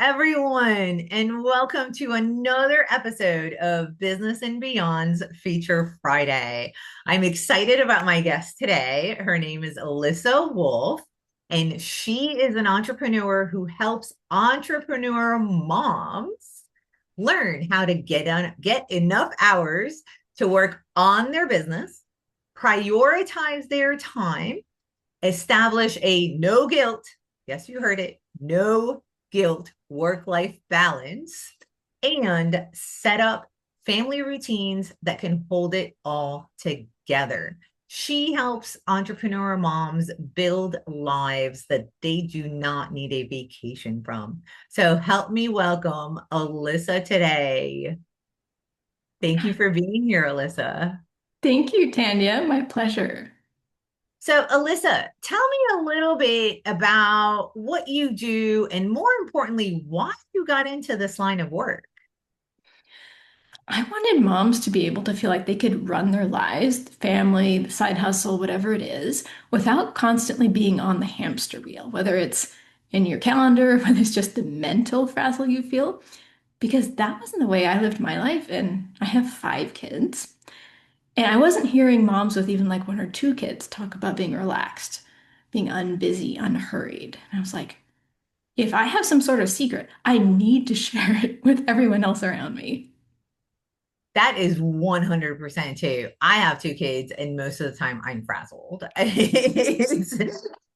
everyone, and welcome to another episode of Business and Beyond's Feature Friday. I'm excited about my guest today. Her name is Alyssa Wolff, and she is an entrepreneur who helps entrepreneur moms learn how to get enough hours to work on their business, prioritize their time, establish a no guilt, yes, you heard it, no guilt work life balance, and set up family routines that can hold it all together. She helps entrepreneur moms build lives that they do not need a vacation from. So help me welcome Alyssa today. Thank you for being here, Alyssa. Thank you, Tanya. My pleasure. So, Alyssa, tell me a little bit about what you do and more importantly, why you got into this line of work. I wanted moms to be able to feel like they could run their lives, family, the side hustle, whatever it is, without constantly being on the hamster wheel, whether it's in your calendar, whether it's just the mental frazzle you feel, because that wasn't the way I lived my life. And I have 5 kids. And I wasn't hearing moms with even like 1 or 2 kids talk about being relaxed, being unbusy, unhurried. And I was like, if I have some sort of secret, I need to share it with everyone else around me. That is 100% too. I have 2 kids, and most of the time I'm frazzled.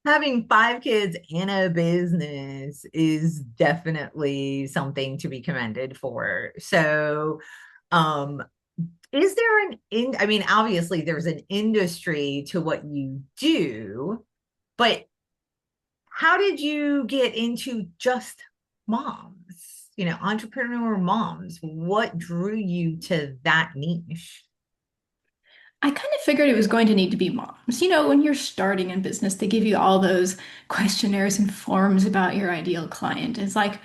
Having 5 kids and a business is definitely something to be commended for. So, um, is there I mean, obviously there's an industry to what you do, but how did you get into just moms, entrepreneur moms? What drew you to that niche? I kind of figured it was going to need to be moms. When you're starting in business, they give you all those questionnaires and forms about your ideal client. It's like,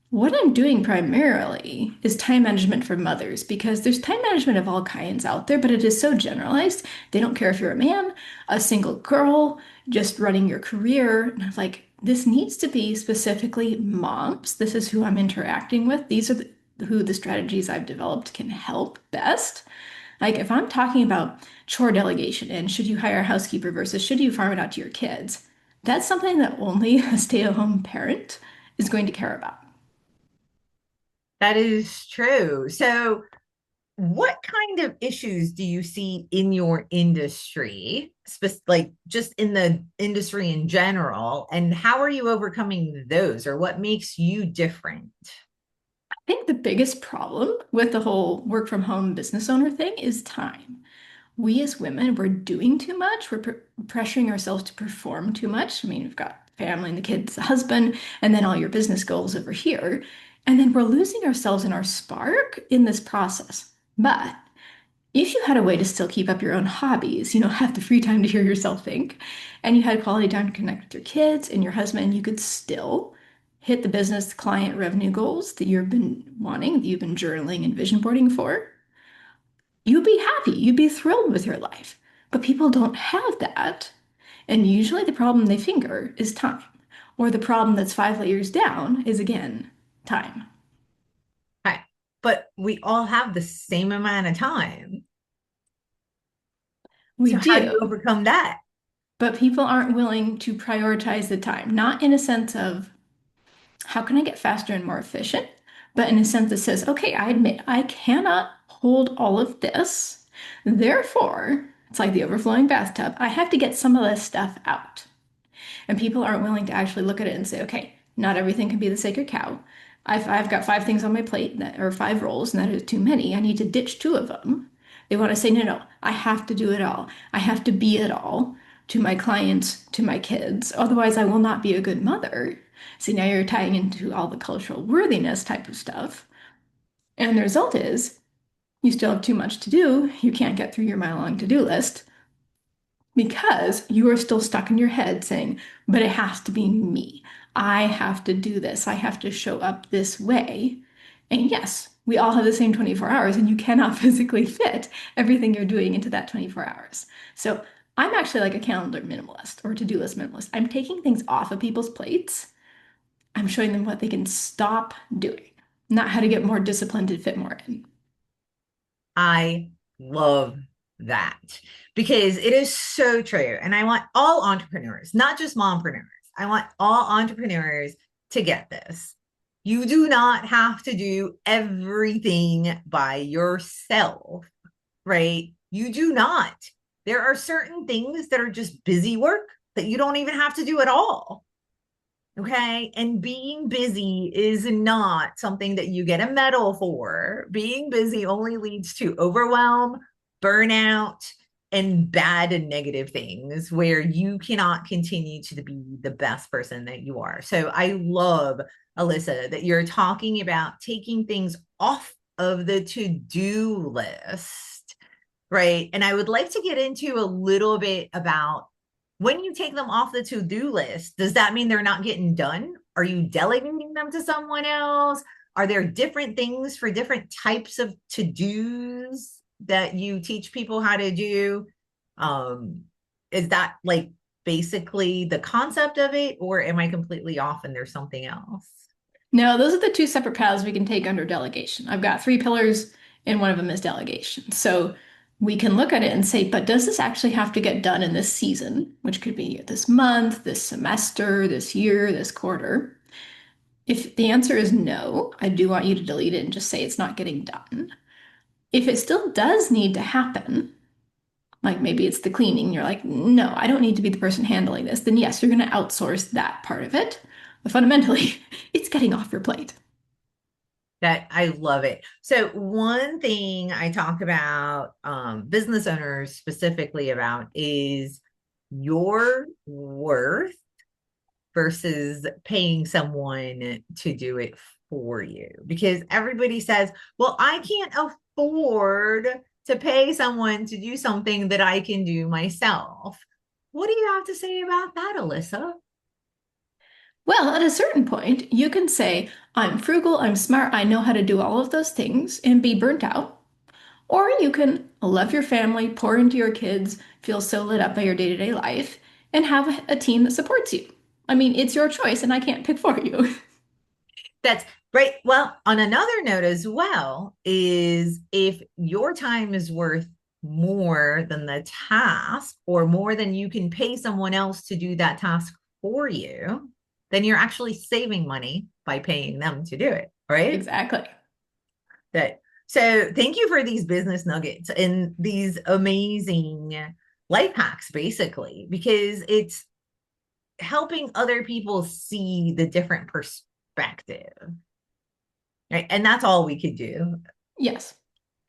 what I'm doing primarily is time management for mothers because there's time management of all kinds out there, but it is so generalized. They don't care if you're a man, a single girl, just running your career. And I was like, this needs to be specifically moms. This is who I'm interacting with. These are who the strategies I've developed can help best. Like if I'm talking about chore delegation and should you hire a housekeeper versus should you farm it out to your kids, that's something that only a stay-at-home parent is going to care about. That is true. So, what kind of issues do you see in your industry, like just in the industry in general, and how are you overcoming those, or what makes you different? I think the biggest problem with the whole work from home business owner thing is time. We as women, we're doing too much. We're pressuring ourselves to perform too much. I mean, we've got family and the kids, the husband, and then all your business goals over here. And then we're losing ourselves in our spark in this process. But if you had a way to still keep up your own hobbies, have the free time to hear yourself think, and you had quality time to connect with your kids and your husband, you could still hit the business client revenue goals that you've been wanting, that you've been journaling and vision boarding for, you'd be happy, you'd be thrilled with your life. But people don't have that. And usually the problem they finger is time. Or the problem that's 5 layers down is again time. Right. But we all have the same amount of time. We So how do you do, overcome that? but people aren't willing to prioritize the time, not in a sense of how can I get faster and more efficient, but in a sense that says, okay, I admit I cannot hold all of this. Therefore, it's like the overflowing bathtub. I have to get some of this stuff out. And people aren't willing to actually look at it and say, okay, not everything can be the sacred cow. I've got 5 things on my plate that or 5 roles, and that is too many. I need to ditch 2 of them. They want to say, no, no, I have to do it all. I have to be it all to my clients, to my kids. Otherwise, I will not be a good mother. See, now you're tying into all the cultural worthiness type of stuff. And the result is you still have too much to do. You can't get through your mile-long to-do list because you are still stuck in your head saying, but it has to be me. I have to do this. I have to show up this way. And yes, we all have the same 24 hours, and you cannot physically fit everything you're doing into that 24 hours. So I'm actually like a calendar minimalist or to-do list minimalist. I'm taking things off of people's plates. I'm showing them what they can stop doing, not how to get more disciplined and fit more in. I love that because it is so true. And I want all entrepreneurs, not just mompreneurs, I want all entrepreneurs to get this. You do not have to do everything by yourself, right? You do not. There are certain things that are just busy work that you don't even have to do at all. Okay. And being busy is not something that you get a medal for. Being busy only leads to overwhelm, burnout, and bad and negative things where you cannot continue to be the best person that you are. So I love, Alyssa, that you're talking about taking things off of the to do list, right? And I would like to get into a little bit about when you take them off the to-do list, does that mean they're not getting done? Are you delegating them to someone else? Are there different things for different types of to-dos that you teach people how to do? Um, is that like basically the concept of it, or am I completely off and there's something else? No, those are the two separate paths we can take under delegation. I've got three pillars, and one of them is delegation. So we can look at it and say, but does this actually have to get done in this season, which could be this month, this semester, this year, this quarter? If the answer is no, I do want you to delete it and just say it's not getting done. If it still does need to happen, like maybe it's the cleaning, you're like, no, I don't need to be the person handling this, then yes, you're going to outsource that part of it. But fundamentally, it's getting off your plate. That I love it. So one thing I talk about business owners specifically about is your worth versus paying someone to do it for you. Because everybody says, well, I can't afford to pay someone to do something that I can do myself. What do you have to say about that, Alyssa? Well, at a certain point, you can say, I'm frugal, I'm smart, I know how to do all of those things and be burnt out. Or you can love your family, pour into your kids, feel so lit up by your day-to-day life, and have a team that supports you. I mean, it's your choice, and I can't pick for you. That's great. Well, on another note as well, is if your time is worth more than the task or more than you can pay someone else to do that task for you, then you're actually saving money by paying them to do it, right? Exactly. That so thank you for these business nuggets and these amazing life hacks, basically, because it's helping other people see the different perspective. Right. And that's all we could do. Yes,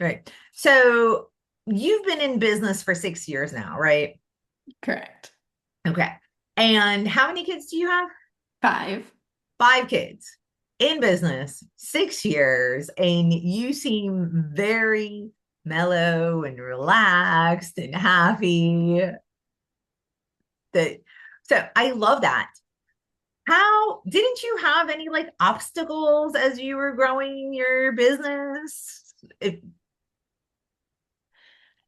Right. So you've been in business for 6 years now, right? correct. Okay. And how many kids do you have? 5. Five kids in business, 6 years. And you seem very mellow and relaxed and happy. That so I love that. How didn't you have any like obstacles as you were growing your business?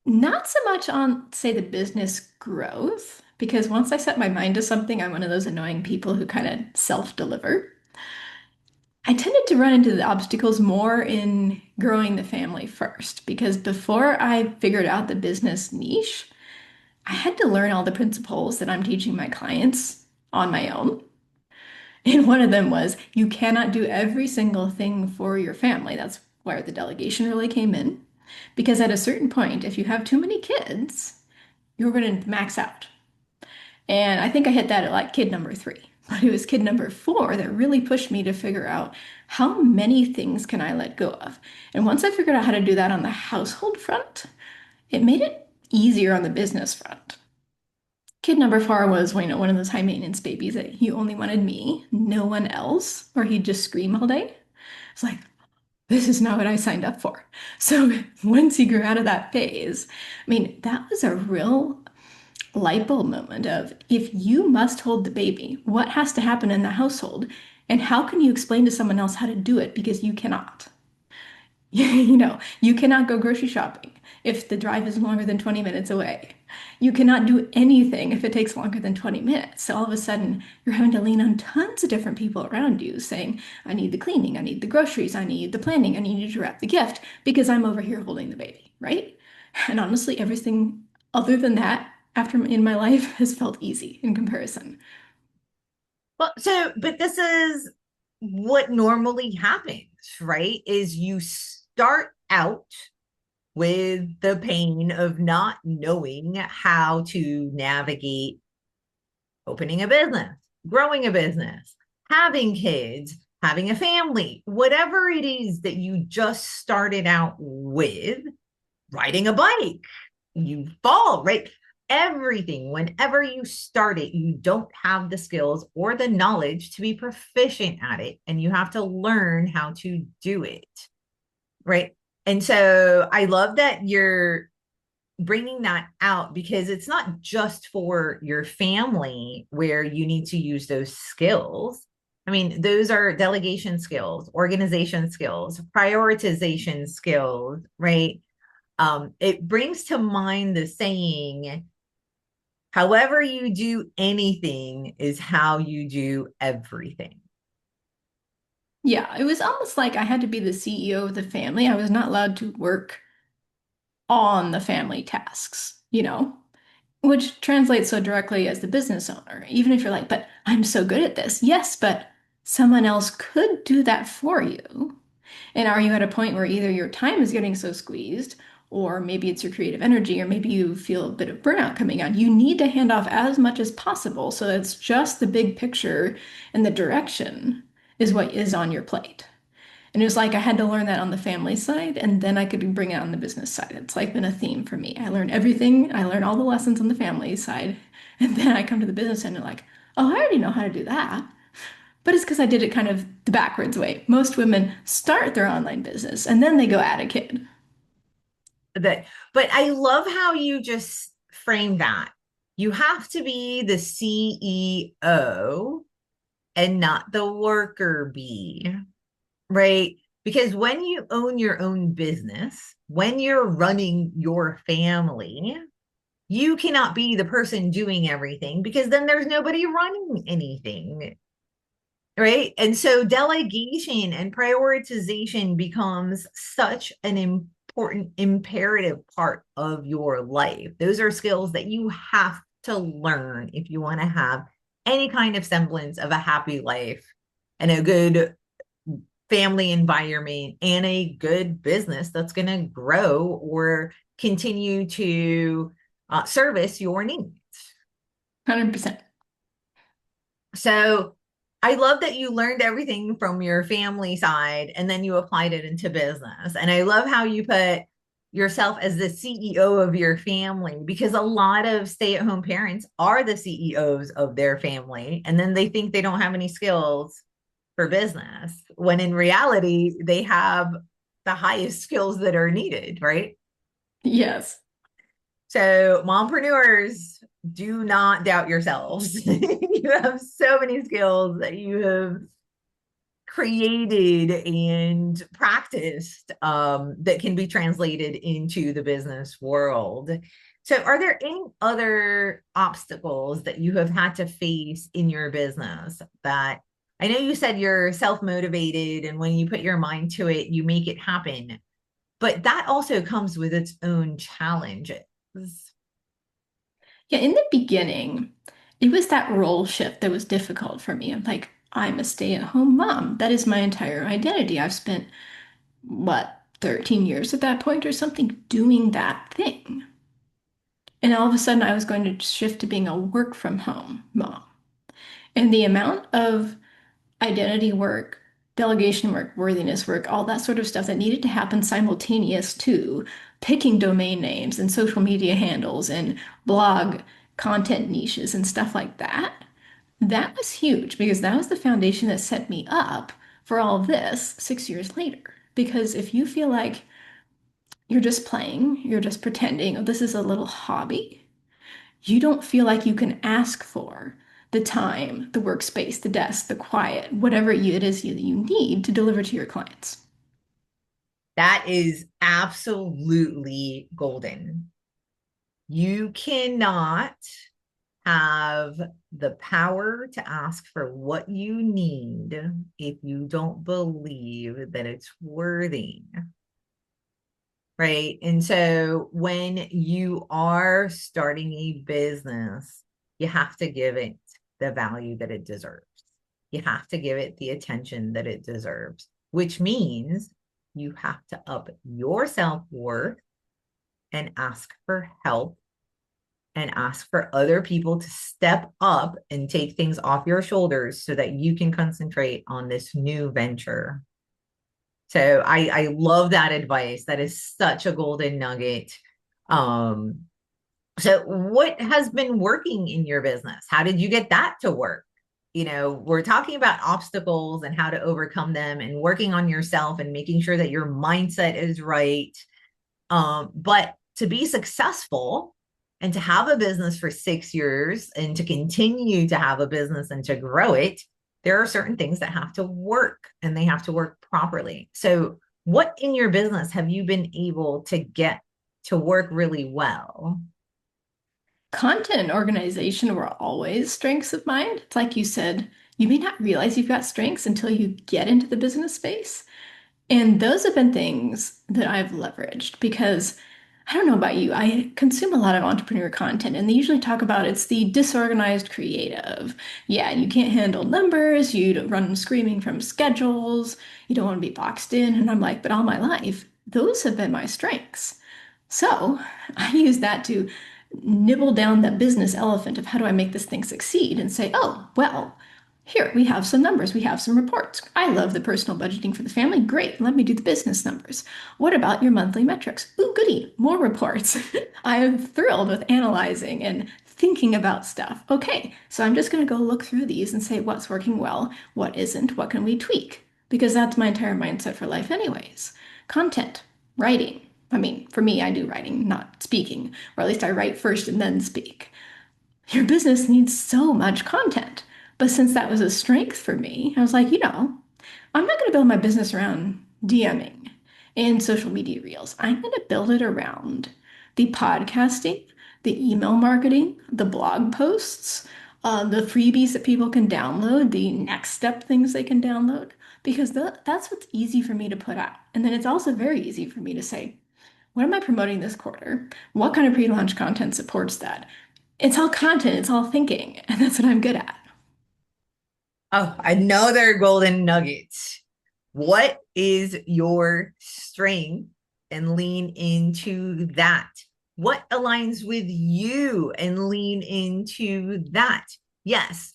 Not so much on, say, the business growth, because once I set my mind to something, I'm one of those annoying people who kind of self-deliver. I tended to run into the obstacles more in growing the family first, because before I figured out the business niche, I had to learn all the principles that I'm teaching my clients on my own. And one of them was you cannot do every single thing for your family. That's where the delegation really came in. Because at a certain point, if you have too many kids, you're going to max out. And I think I hit that at like kid number 3. But it was kid number 4 that really pushed me to figure out how many things can I let go of. And once I figured out how to do that on the household front, it made it easier on the business front. Kid number 4 was, well, one of those high maintenance babies that he only wanted me, no one else, or he'd just scream all day. It's like, this is not what I signed up for. So once he grew out of that phase, I mean, that was a real light bulb moment of if you must hold the baby, what has to happen in the household? And how can you explain to someone else how to do it because you cannot? You cannot go grocery shopping if the drive is longer than 20 minutes away. You cannot do anything if it takes longer than 20 minutes. So all of a sudden, you're having to lean on tons of different people around you saying, I need the cleaning, I need the groceries, I need the planning, I need you to wrap the gift because I'm over here holding the baby, right? And honestly, everything other than that after in my life has felt easy in comparison. Well, but this is what normally happens, right? Is you start out with the pain of not knowing how to navigate opening a business, growing a business, having kids, having a family, whatever it is that you just started out with, riding a bike, you fall, right? Everything, whenever you start it, you don't have the skills or the knowledge to be proficient at it. And you have to learn how to do it, right? And so I love that you're bringing that out because it's not just for your family where you need to use those skills. I mean, those are delegation skills, organization skills, prioritization skills, right? It brings to mind the saying, however you do anything is how you do everything. Yeah, it was almost like I had to be the CEO of the family. I was not allowed to work on the family tasks, which translates so directly as the business owner. Even if you're like, but I'm so good at this. Yes, but someone else could do that for you. And are you at a point where either your time is getting so squeezed, or maybe it's your creative energy, or maybe you feel a bit of burnout coming on? You need to hand off as much as possible. So it's just the big picture and the direction is what is on your plate. And it was like I had to learn that on the family side, and then I could bring it on the business side. It's like been a theme for me. I learned everything, I learned all the lessons on the family side, and then I come to the business end and like, oh, I already know how to do that. But it's because I did it kind of the backwards way. Most women start their online business and then they go add a kid. But I love how you just frame that. You have to be the CEO and not the worker bee, right? Because when you own your own business, when you're running your family, you cannot be the person doing everything because then there's nobody running anything, right? And so delegation and prioritization becomes such an important, imperative part of your life. Those are skills that you have to learn if you want to have any kind of semblance of a happy life and a good family environment and a good business that's going to grow or continue to service your needs. 100%. So I love that you learned everything from your family side and then you applied it into business. And I love how you put yourself as the CEO of your family because a lot of stay at home parents are the CEOs of their family. And then they think they don't have any skills for business when in reality, they have the highest skills that are needed, right? Yes. So, mompreneurs, do not doubt yourselves. You have so many skills that you have created and practiced that can be translated into the business world. So, are there any other obstacles that you have had to face in your business that I know you said you're self motivated and when you put your mind to it, you make it happen, but that also comes with its own challenges. Yeah, in the beginning, it was that role shift that was difficult for me. I'm like, I'm a stay-at-home mom. That is my entire identity. I've spent, what, 13 years at that point or something doing that thing. And all of a sudden, I was going to shift to being a work from home mom. And the amount of identity work, delegation work, worthiness work, all that sort of stuff that needed to happen simultaneous to picking domain names and social media handles and blog content niches and stuff like that. That was huge because that was the foundation that set me up for all of this 6 years later. Because if you feel like you're just playing, you're just pretending, oh, this is a little hobby, you don't feel like you can ask for the time, the workspace, the desk, the quiet, whatever it is you need to deliver to your clients. That is absolutely golden. You cannot have the power to ask for what you need if you don't believe that it's worthy. Right. And so when you are starting a business, you have to give it the value that it deserves. You have to give it the attention that it deserves, which means you have to up your self worth and ask for help and ask for other people to step up and take things off your shoulders so that you can concentrate on this new venture. So I love that advice. That is such a golden nugget. Um, so what has been working in your business? How did you get that to work? We're talking about obstacles and how to overcome them and working on yourself and making sure that your mindset is right. But to be successful and to have a business for 6 years and to continue to have a business and to grow it, there are certain things that have to work and they have to work properly. So, what in your business have you been able to get to work really well? Content and organization were always strengths of mine. It's like you said, you may not realize you've got strengths until you get into the business space. And those have been things that I've leveraged because I don't know about you, I consume a lot of entrepreneur content, and they usually talk about it's the disorganized creative. Yeah, you can't handle numbers, you don't run screaming from schedules, you don't want to be boxed in. And I'm like, but all my life, those have been my strengths. So I use that to nibble down the business elephant of how do I make this thing succeed and say, oh, well, here we have some numbers, we have some reports. I love the personal budgeting for the family. Great, let me do the business numbers. What about your monthly metrics? Ooh, goody, more reports. I am thrilled with analyzing and thinking about stuff. Okay, so I'm just going to go look through these and say what's working well, what isn't, what can we tweak? Because that's my entire mindset for life, anyways. Content, writing. I mean, for me, I do writing, not speaking, or at least I write first and then speak. Your business needs so much content. But since that was a strength for me, I was like, I'm not going to build my business around DMing and social media reels. I'm going to build it around the podcasting, the email marketing, the blog posts, the freebies that people can download, the next step things they can download, because that's what's easy for me to put out. And then it's also very easy for me to say, what am I promoting this quarter? What kind of pre-launch content supports that? It's all content, it's all thinking, and that's what I'm good at. Oh, another golden nugget. What is your strength and lean into that? What aligns with you and lean into that? Yes,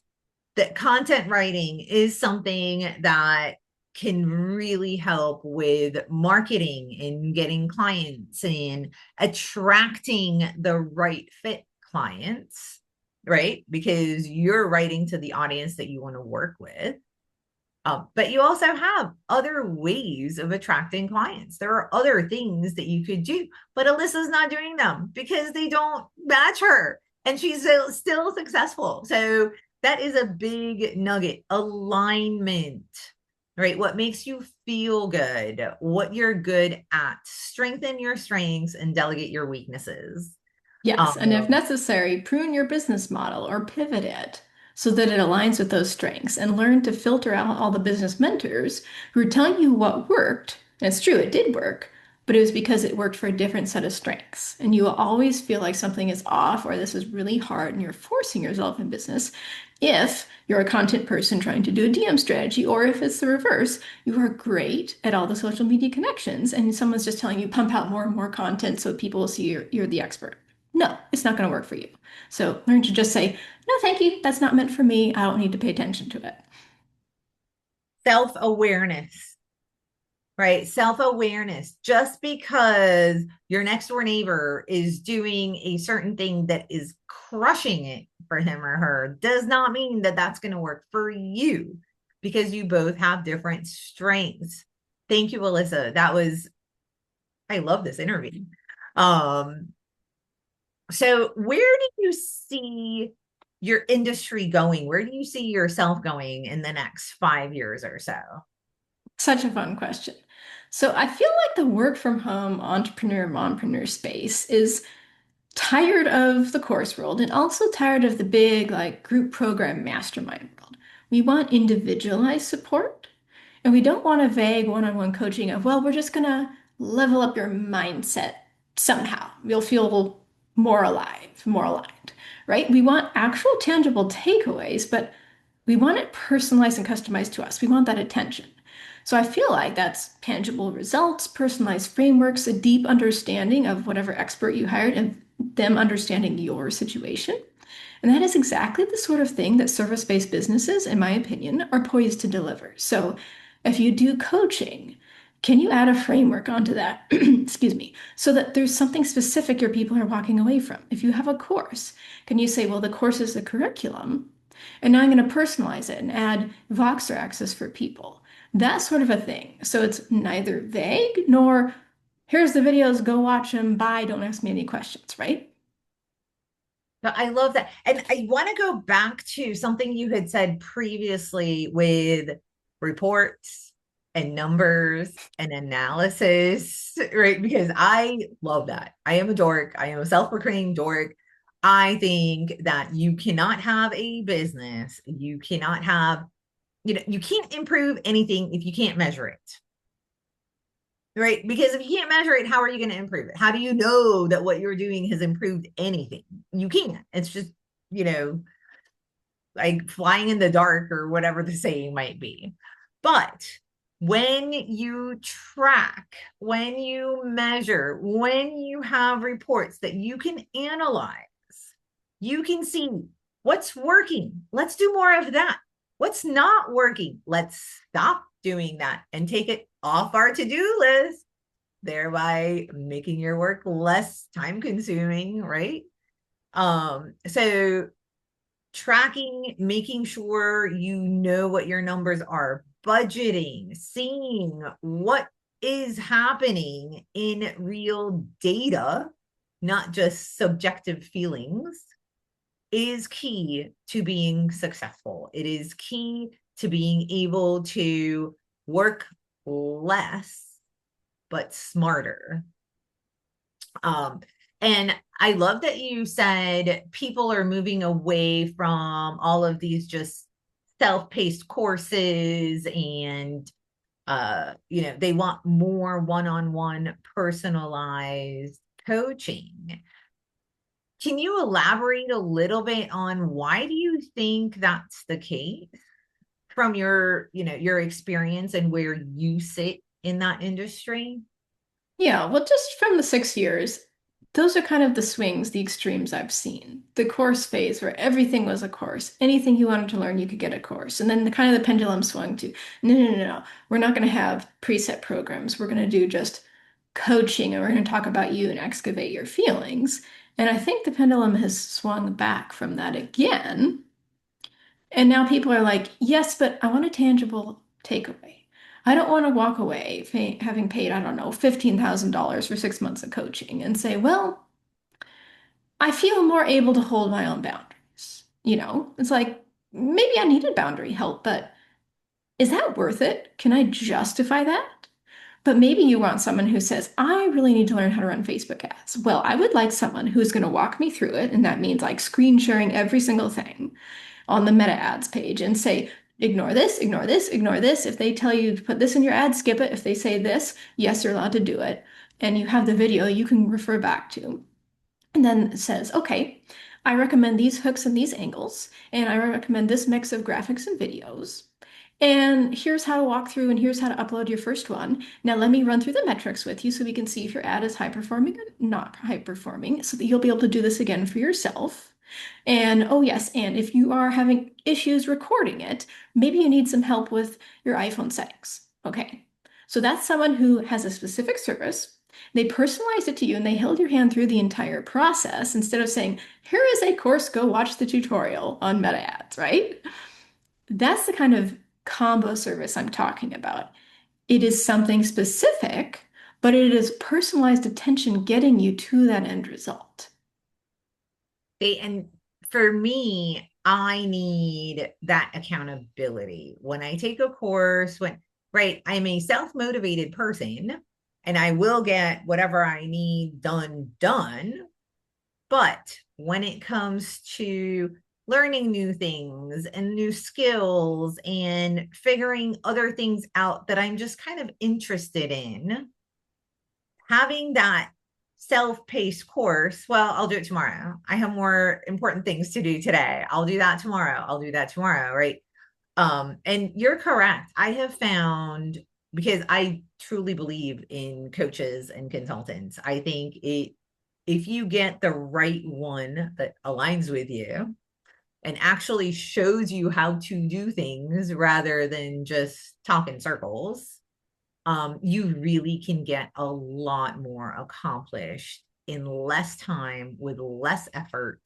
that content writing is something that can really help with marketing and getting clients and attracting the right fit clients, right? Because you're writing to the audience that you want to work with. But you also have other ways of attracting clients. There are other things that you could do, but Alyssa's not doing them because they don't match her and she's still successful. So that is a big nugget. Alignment, right? What makes you feel good, what you're good at, strengthen your strengths and delegate your weaknesses. Yes, and if Um, necessary, prune your business model or pivot it so that it aligns with those strengths and learn to filter out all the business mentors who are telling you what worked. And it's true, it did work, but it was because it worked for a different set of strengths. And you will always feel like something is off or this is really hard and you're forcing yourself in business if you're a content person trying to do a DM strategy, or if it's the reverse, you are great at all the social media connections and someone's just telling you pump out more and more content so people will see you're the expert. No, it's not going to work for you. So learn to just say, no, thank you. That's not meant for me. I don't need to pay attention to it. Self awareness, right? Self awareness. Just because your next door neighbor is doing a certain thing that is crushing it for him or her does not mean that that's going to work for you because you both have different strengths. Thank you, Alyssa. I love this interview. Um, so where do you see your industry going? Where do you see yourself going in the next 5 years or so? Such a fun question. So I feel like the work from home entrepreneur, mompreneur space is tired of the course world and also tired of the big like group program mastermind world. We want individualized support and we don't want a vague one-on-one coaching of, well, we're just gonna level up your mindset somehow. You'll feel more alive, more aligned, right? We want actual tangible takeaways, but we want it personalized and customized to us. We want that attention. So I feel like that's tangible results, personalized frameworks, a deep understanding of whatever expert you hired, and them understanding your situation. And that is exactly the sort of thing that service-based businesses, in my opinion, are poised to deliver. So if you do coaching, can you add a framework onto that? Excuse me, so that there's something specific your people are walking away from. If you have a course, can you say, well, the course is the curriculum, and now I'm going to personalize it and add Voxer access for people. That sort of a thing. So it's neither vague nor here's the videos, go watch them, bye, don't ask me any questions, right? But I love that. And I want to go back to something you had said previously with reports and numbers and analysis, right? Because I love that. I am a dork. I am a self-proclaimed dork. I think that you cannot have a business, you cannot have, you can't improve anything if you can't measure it. Right. Because if you can't measure it, how are you going to improve it? How do you know that what you're doing has improved anything? You can't. It's just, you know, like flying in the dark or whatever the saying might be. But when you track, when you measure, when you have reports that you can analyze, you can see what's working. Let's do more of that. What's not working? Let's stop doing that and take it off our to-do list, thereby making your work less time consuming, right? So tracking, making sure you know what your numbers are, budgeting, seeing what is happening in real data, not just subjective feelings, is key to being successful. It is key to being able to work less but smarter. Um, and I love that you said people are moving away from all of these just self-paced courses and they want more one-on-one personalized coaching. Can you elaborate a little bit on why do you think that's the case from your experience and where you sit in that industry? Yeah, well, just from the 6 years, those are kind of the swings, the extremes I've seen. The course phase where everything was a course. Anything you wanted to learn, you could get a course. And then the kind of the pendulum swung to, no, no, no, no. We're not going to have preset programs. We're going to do just coaching and we're going to talk about you and excavate your feelings. And I think the pendulum has swung back from that again. And now people are like, yes, but I want a tangible takeaway. I don't want to walk away having paid, I don't know, $15,000 for 6 months of coaching and say, well, I feel more able to hold my own boundaries. It's like maybe I needed boundary help, but is that worth it? Can I justify that? But maybe you want someone who says, I really need to learn how to run Facebook ads. Well, I would like someone who's going to walk me through it. And that means like screen sharing every single thing on the meta ads page and say, ignore this, ignore this, ignore this. If they tell you to put this in your ad, skip it. If they say this, yes, you're allowed to do it. And you have the video you can refer back to. And then it says, okay, I recommend these hooks and these angles, and I recommend this mix of graphics and videos. And here's how to walk through, and here's how to upload your first one. Now, let me run through the metrics with you so we can see if your ad is high performing or not high performing, so that you'll be able to do this again for yourself. And oh, yes, and if you are having issues recording it, maybe you need some help with your iPhone settings. Okay, so that's someone who has a specific service. They personalized it to you and they held your hand through the entire process instead of saying, here is a course, go watch the tutorial on meta ads, right? That's the kind of combo service I'm talking about. It is something specific, but it is personalized attention getting you to that end result. And for me, I need that accountability when I take a course, right? I'm a self-motivated person and I will get whatever I need done. But when it comes to learning new things and new skills and figuring other things out that I'm just kind of interested in, having that self-paced course, well, I'll do it tomorrow. I have more important things to do today. I'll do that tomorrow. I'll do that tomorrow, right? And you're correct. I have found, because I truly believe in coaches and consultants. I think if you get the right one that aligns with you and actually shows you how to do things rather than just talk in circles, you really can get a lot more accomplished in less time with less effort.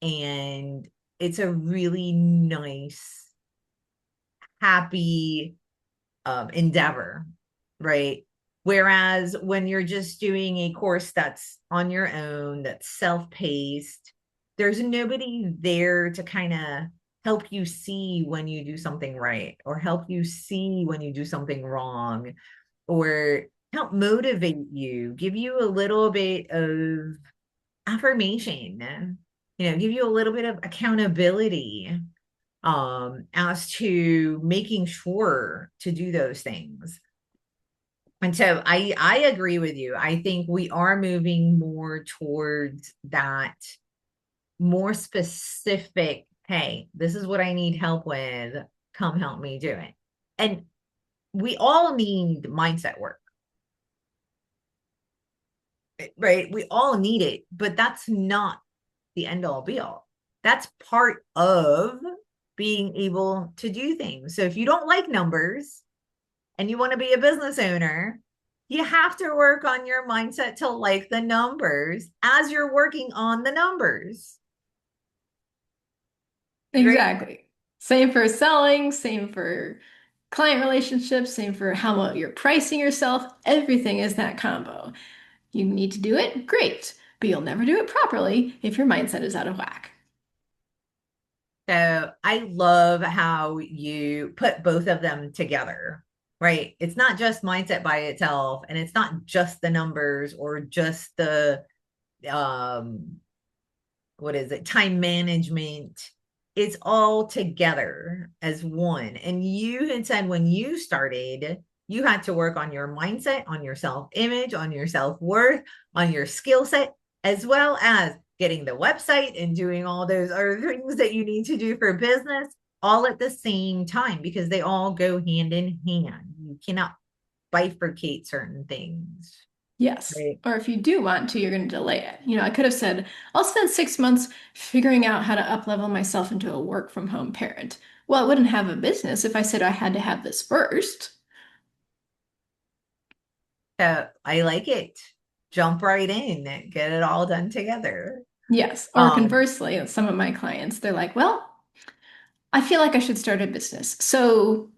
And it's a really nice, happy endeavor, right? Whereas when you're just doing a course that's on your own, that's self paced, there's nobody there to kind of help you see when you do something right or help you see when you do something wrong or help motivate you, give you a little bit of affirmation, give you a little bit of accountability as to making sure to do those things. And so I agree with you. I think we are moving more towards that more specific, hey, this is what I need help with. Come help me do it. And we all need mindset work, right? We all need it, but that's not the end all be all. That's part of being able to do things. So if you don't like numbers and you want to be a business owner, you have to work on your mindset to like the numbers as you're working on the numbers, right? Exactly. Same for selling, same for client relationships, same for how well you're pricing yourself. Everything is that combo. You need to do it, great, but you'll never do it properly if your mindset is out of whack. So I love how you put both of them together, right? It's not just mindset by itself, and it's not just the numbers or just the um what is it, time management. It's all together as one. And you had said when you started, you had to work on your mindset, on your self image, on your self worth, on your skill set, as well as getting the website and doing all those other things that you need to do for business all at the same time because they all go hand in hand. You cannot bifurcate certain things, Yes. right? Or if you do want to, you're going to delay it. I could have said, I'll spend 6 months figuring out how to uplevel myself into a work from home parent. Well, I wouldn't have a business if I said I had to have this first. So I like it. Jump right in, get it all done together. Yes. Or Um, conversely, some of my clients, they're like, well, I feel like I should start a business. So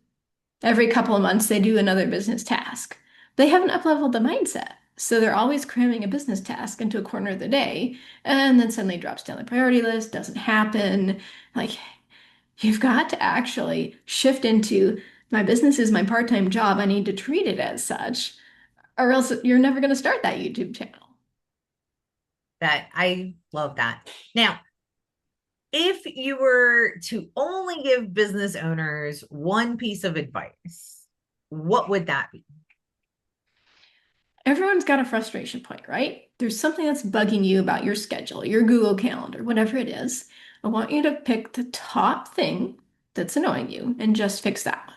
every couple of months, they do another business task. They haven't upleveled the mindset. So they're always cramming a business task into a corner of the day, and then suddenly drops down the priority list, doesn't happen. Like, you've got to actually shift into my business is my part-time job. I need to treat it as such, or else you're never going to start that YouTube channel. that I love that. Now, if you were to only give business owners one piece of advice, what would that be? Everyone's got a frustration point, right? There's something that's bugging you about your schedule, your Google Calendar, whatever it is. I want you to pick the top thing that's annoying you and just fix that one.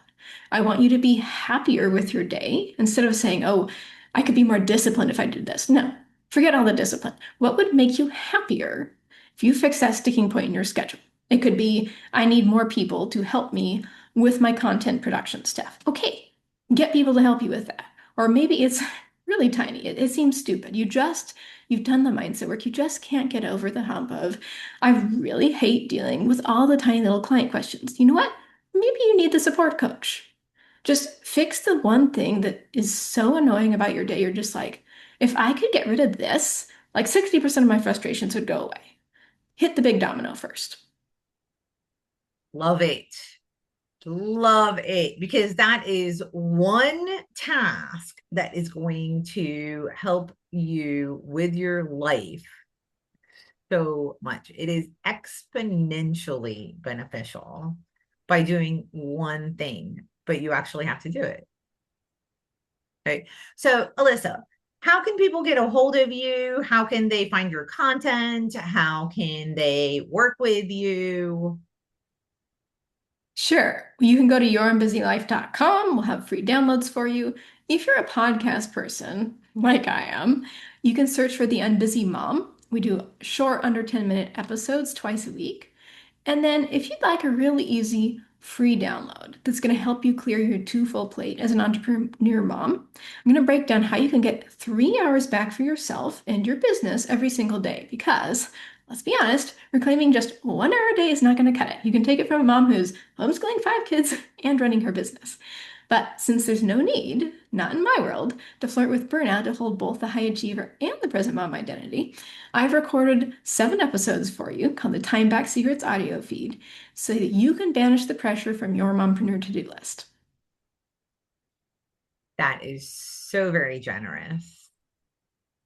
I want you to be happier with your day instead of saying, oh, I could be more disciplined if I did this. No, forget all the discipline. What would make you happier if you fix that sticking point in your schedule? It could be, I need more people to help me with my content production stuff. Okay, get people to help you with that. Or maybe it's really tiny. It seems stupid. You've done the mindset work. You just can't get over the hump of, I really hate dealing with all the tiny little client questions. You know what? Maybe you need the support coach. Just fix the one thing that is so annoying about your day. You're just like, if I could get rid of this, like 60% of my frustrations would go away. Hit the big domino first. Love it. Love it because that is one task that is going to help you with your life so much. It is exponentially beneficial by doing one thing, but you actually have to do it. Right. So, Alyssa, how can people get a hold of you? How can they find your content? How can they work with you? Sure. You can go to yourownbusylife.com. We'll have free downloads for you. If you're a podcast person, like I am, you can search for The Unbusy Mom. We do short, under 10-minute episodes twice a week. And then if you'd like a really easy free download that's going to help you clear your too full plate as an entrepreneur mom, I'm going to break down how you can get 3 hours back for yourself and your business every single day. Because let's be honest, reclaiming just 1 hour a day is not going to cut it. You can take it from a mom who's homeschooling 5 kids and running her business. But since there's no need, not in my world, to flirt with burnout to hold both the high achiever and the present mom identity, I've recorded 7 episodes for you called the Time Back Secrets audio feed so that you can banish the pressure from your mompreneur to-do list. That is so very generous.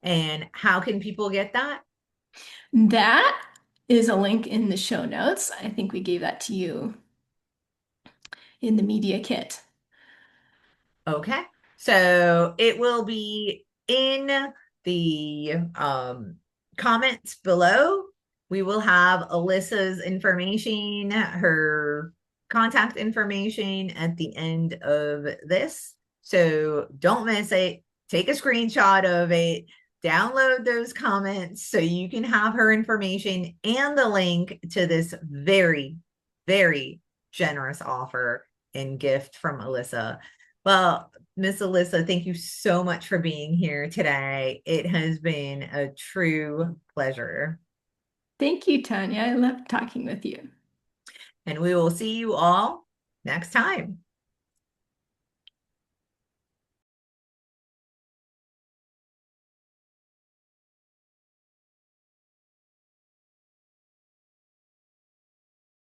And how can people get that? That is a link in the show notes. I think we gave that to you in the media kit. Okay. So it will be in the comments below. We will have Alyssa's information, her contact information at the end of this. So don't miss it. Take a screenshot of it, download those comments so you can have her information and the link to this very, very generous offer and gift from Alyssa. Well, Miss Alyssa, thank you so much for being here today. It has been a true pleasure. Thank you, Tanya. I love talking with you. And we will see you all next time.